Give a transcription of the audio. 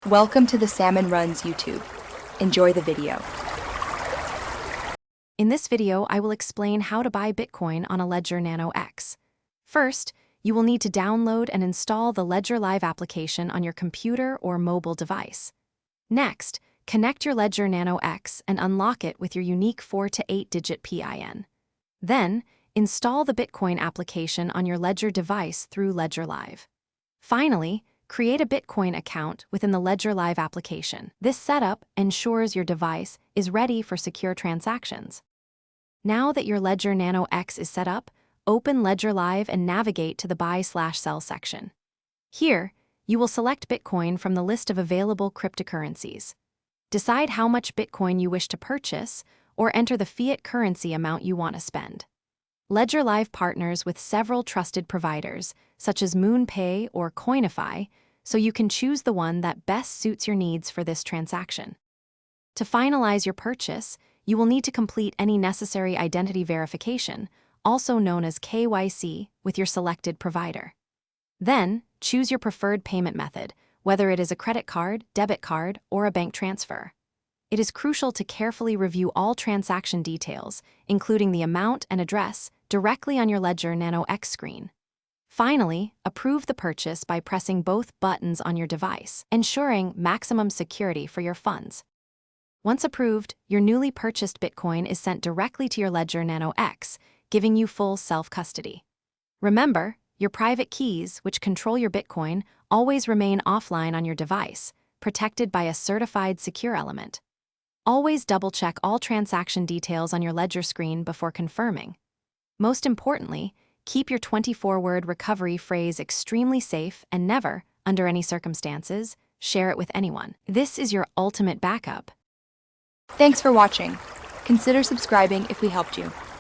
Welcome to the Salmon Runs YouTube. Enjoy the video. In this video, I will explain how to buy Bitcoin on a Ledger Nano X. First, you will need to download and install the Ledger Live application on your computer or mobile device. Next, connect your Ledger Nano X and unlock it with your unique 4 to 8-digit PIN. Then, install the Bitcoin application on your Ledger device through Ledger Live. Finally, create a Bitcoin account within the Ledger Live application. This setup ensures your device is ready for secure transactions. Now that your Ledger Nano X is set up, open Ledger Live and navigate to the Buy/Sell section. Here, you will select Bitcoin from the list of available cryptocurrencies. Decide how much Bitcoin you wish to purchase, or enter the fiat currency amount you want to spend. Ledger Live partners with several trusted providers, such as MoonPay or Coinify, so you can choose the one that best suits your needs for this transaction. To finalize your purchase, you will need to complete any necessary identity verification, also known as KYC, with your selected provider. Then, choose your preferred payment method, whether it is a credit card, debit card, or a bank transfer. It is crucial to carefully review all transaction details, including the amount and address, directly on your Ledger Nano X screen. Finally, approve the purchase by pressing both buttons on your device, ensuring maximum security for your funds. Once approved, your newly purchased Bitcoin is sent directly to your Ledger Nano X, giving you full self-custody. Remember, your private keys, which control your Bitcoin, always remain offline on your device, protected by a certified secure element. Always double-check all transaction details on your Ledger screen before confirming. Most importantly, keep your 24-word recovery phrase extremely safe and never, under any circumstances, share it with anyone. This is your ultimate backup. Thanks for watching. Consider subscribing if we helped you.